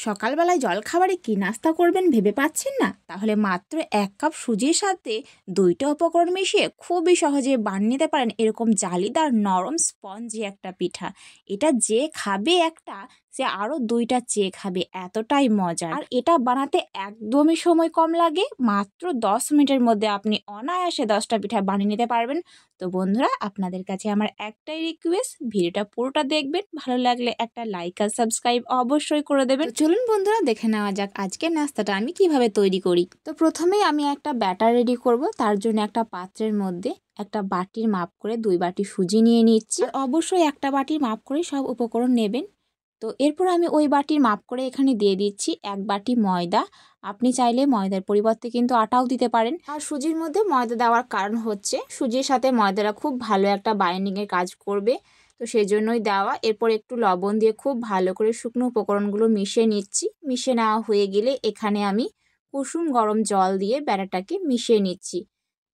সকালবেলায় জলখাবারে কী নাস্তা করবেন ভেবে পাচ্ছেন না? তাহলে মাত্র ১ কাপ সুজির সাথে ২টা উপকরণ মিশিয়ে খুবই সহজে বানিয়ে নিতে পারেন এরকম জালিদার নরম স্পঞ্জি একটা পিঠা। এটা যে খাবে একটা, সে আরও ২টা চেয়ে খাবে, এতটাই মজার। আর এটা বানাতে একদমই সময় কম লাগে, মাত্র ১০ মিনিটের মধ্যে আপনি অনায়াসে ১০টা পিঠা বানিয়ে নিতে পারবেন। তো বন্ধুরা, আপনাদের কাছে আমার একটাই রিকোয়েস্ট, ভিডিওটা পুরোটা দেখবেন, ভালো লাগলে একটা লাইক আর সাবস্ক্রাইব অবশ্যই করে দেবেন। চলুন বন্ধুরা, দেখে নেওয়া যাক আজকের নাস্তাটা আমি কিভাবে তৈরি করি। তো প্রথমেই আমি একটা ব্যাটার রেডি করব। তার জন্য একটা পাত্রের মধ্যে একটা বাটির মাপ করে ২ বাটি সুজি নিয়ে নিচ্ছি। আর অবশ্যই একটা বাটির মাপ করে সব উপকরণ নেবেন। তো এরপর আমি ওই বাটির মাপ করে এখানে দিয়ে দিচ্ছি ১ বাটি ময়দা। আপনি চাইলে ময়দার পরিবর্তে কিন্তু আটাও দিতে পারেন। আর সুজির মধ্যে ময়দা দেওয়ার কারণ হচ্ছে সুজির সাথে ময়দাটা খুব ভালো একটা বাইন্ডিংয়ের কাজ করবে, তো সেই জন্যই দেওয়া। এরপর একটু লবণ দিয়ে খুব ভালো করে শুকনো উপকরণগুলো মিশিয়ে নিচ্ছি। মিশিয়ে নেওয়া হয়ে গেলে এখানে আমি কুসুম গরম জল দিয়ে ব্যাটারটাকে মিশিয়ে নিচ্ছি।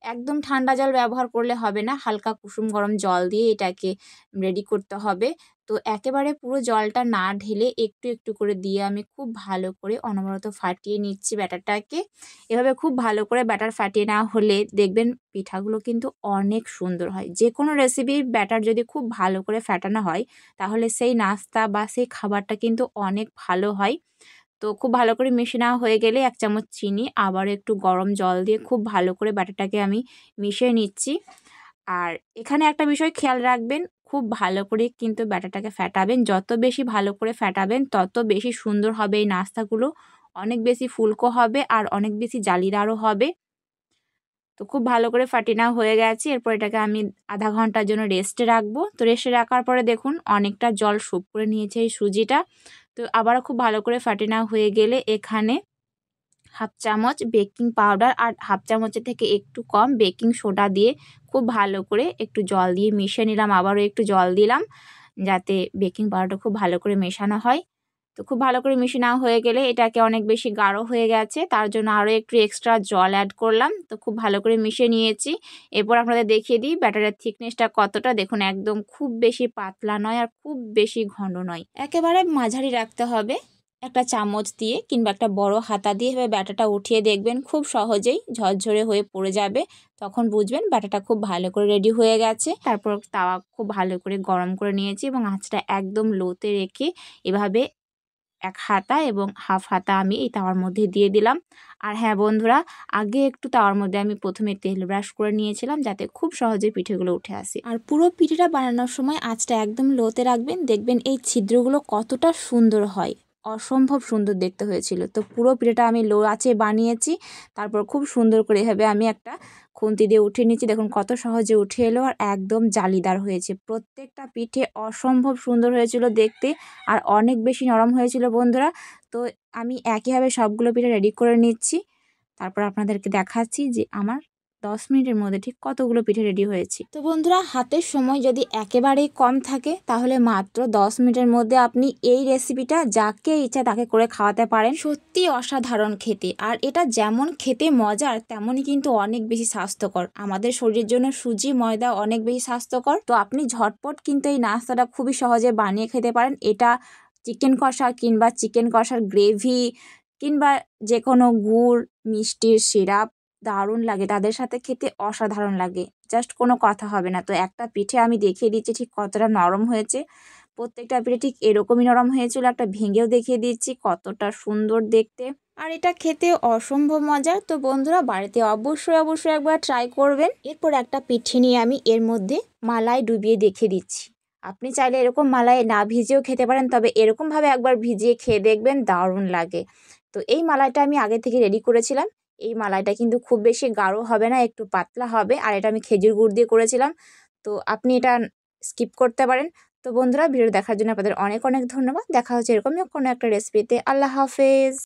একদম ঠান্ডা জল ব্যবহার করলে হবে না, হালকা কুসুম গরম জল দিয়ে এটাকে রেডি করতে হবে। তো একেবারে পুরো জলটা না ঢেলে একটু একটু করে দিয়ে আমি খুব ভালো করে অনবরত ফাটিয়ে নিচ্ছি ব্যাটারটাকে। এভাবে খুব ভালো করে ব্যাটার ফাটিয়ে নেওয়া হলে দেখবেন পিঠাগুলো কিন্তু অনেক সুন্দর হয়। যে কোনো রেসিপির ব্যাটার যদি খুব ভালো করে ফাটানো হয়, তাহলে সেই নাস্তা বা সেই খাবারটা কিন্তু অনেক ভালো হয়। তো খুব ভালো করে মিশিয়ে নেওয়া হয়ে গেলে ১ চামচ চিনি, আবার একটু গরম জল দিয়ে খুব ভালো করে ব্যাটারটাকে আমি মিশিয়ে নিচ্ছি। আর এখানে একটা বিষয় খেয়াল রাখবেন, খুব ভালো করে কিন্তু ব্যাটারটাকে ফ্যাটাবেন। যত বেশি ভালো করে ফ্যাটাবেন তত বেশি সুন্দর হবে এই নাস্তাগুলো, অনেক বেশি ফুলকো হবে আর অনেক বেশি জালিদারও হবে। তো খুব ভালো করে ফাটিয়ে নেওয়া হয়ে গেছে। এরপর এটাকে আমি আধা ঘন্টার জন্য রেস্টে রাখবো। তো রেস্টে রাখার পরে দেখুন অনেকটা জল শুক করে নিয়েছে এই সুজিটা। তো আবারও খুব ভালো করে ফাটিয়ে নেওয়া হয়ে গেলে এখানে 1/2 চামচ বেকিং পাউডার আর 1/2 চামচের থেকে একটু কম বেকিং সোডা দিয়ে খুব ভালো করে একটু জল দিয়ে মিশিয়ে নিলাম। আবারও একটু জল দিলাম যাতে বেকিং পাউডারটা খুব ভালো করে মেশানো হয়। তো খুব ভালো করে মিশিয়ে নেওয়া হয়ে গেলে এটাকে অনেক বেশি গাঢ় হয়ে গেছে, তার জন্য আরও একটু এক্সট্রা জল অ্যাড করলাম। তো খুব ভালো করে মিশিয়ে নিয়েছি। এরপর আপনাদের দেখিয়ে দিই ব্যাটারের থিকনেসটা কতটা। দেখুন একদম খুব বেশি পাতলা নয় আর খুব বেশি ঘন নয়, একেবারে মাঝারি রাখতে হবে। একটা চামচ দিয়ে কিংবা একটা বড় হাতা দিয়ে এভাবে ব্যাটারটা উঠিয়ে দেখবেন খুব সহজেই ঝরঝরে হয়ে পড়ে যাবে। তখন বুঝবেন ব্যাটারটা খুব ভালো করে রেডি হয়ে গেছে। তারপর তাওয়া খুব ভালো করে গরম করে নিয়েছি এবং আঁচটা একদম লোতে রেখে এভাবে ১ হাতা এবং 1/2 হাতা আমি এই তাওয়ার মধ্যে দিয়ে দিলাম। আর হ্যাঁ বন্ধুরা, আগে একটু তাওয়ার মধ্যে আমি প্রথমে তেল ব্রাশ করে নিয়েছিলাম যাতে খুব সহজে পিঠেগুলো উঠে আসে। আর পুরো পিঠেটা বানানোর সময় আঁচটা একদম লোতে রাখবেন, দেখবেন এই ছিদ্রগুলো কতটা সুন্দর হয়, অসম্ভব সুন্দর দেখতে হয়েছিল। তো পুরো পিঠেটা আমি লো আঁচে বানিয়েছি। তারপর খুব সুন্দর করে এভাবে আমি একটা খুন্তি দিয়ে উঠিয়ে নিচ্ছি। দেখুন কত সহজে উঠে এলো আর একদম জালিদার হয়েছে। প্রত্যেকটা পিঠে অসম্ভব সুন্দর হয়েছিল দেখতে আর অনেক বেশি নরম হয়েছিল বন্ধুরা। তো আমি একইভাবে সবগুলো পিঠে রেডি করে নিচ্ছি। তারপর আপনাদেরকে দেখাচ্ছি যে আমার ১০ মিনিটের মধ্যে ঠিক কতগুলো পিঠে রেডি হয়েছে। তো বন্ধুরা, হাতের সময় যদি একেবারেই কম থাকে তাহলে মাত্র ১০ মিনিটের মধ্যে আপনি এই রেসিপিটা যাকে ইচ্ছা তাকে করে খাওয়াতে পারেন। সত্যি অসাধারণ খেতে, আর এটা যেমন খেতে মজার তেমনই কিন্তু অনেক বেশি স্বাস্থ্যকর। আমাদের শরীরের জন্য সুজি ময়দা অনেক বেশি স্বাস্থ্যকর। তো আপনি ঝটপট কিন্তু এই নাস্তাটা খুবই সহজে বানিয়ে খেতে পারেন। এটা চিকেন কষা কিংবা চিকেন কষার গ্রেভি কিংবা যে কোনো গুড় মিষ্টির সিরাপ দারুণ লাগে, তাদের সাথে খেতে অসাধারণ লাগে, জাস্ট কোনো কথা হবে না। তো একটা পিঠে আমি দেখিয়ে দিচ্ছি ঠিক কতটা নরম হয়েছে। প্রত্যেকটা পিঠে ঠিক এরকমই নরম হয়েছিল। একটা ভেঙেও দেখিয়ে দিচ্ছি কতটা সুন্দর দেখতে, আর এটা খেতে অসম্ভব মজার। তো বন্ধুরা, বাড়িতে অবশ্যই অবশ্যই একবার ট্রাই করবেন। এরপর একটা পিঠে নিয়ে আমি এর মধ্যে মালাই ডুবিয়ে দেখিয়ে দিচ্ছি। আপনি চাইলে এরকম মালাই না ভিজিয়েও খেতে পারেন, তবে এরকমভাবে একবার ভিজিয়ে খেয়ে দেখবেন, দারুণ লাগে। তো এই মালাইটা আমি আগে থেকে রেডি করেছিলাম। এই মালাইটা কিন্তু খুব বেশি গাঢ় হবে না, একটু পাতলা হবে, আর এটা আমি খেজুর গুড় দিয়ে করেছিলাম। তো আপনি এটা স্কিপ করতে পারেন। তো বন্ধুরা, ভিডিও দেখার জন্য আপনাদের অনেক অনেক ধন্যবাদ। দেখা হচ্ছে এরকমই কোনো একটা রেসিপিতে। আল্লাহ হাফেজ।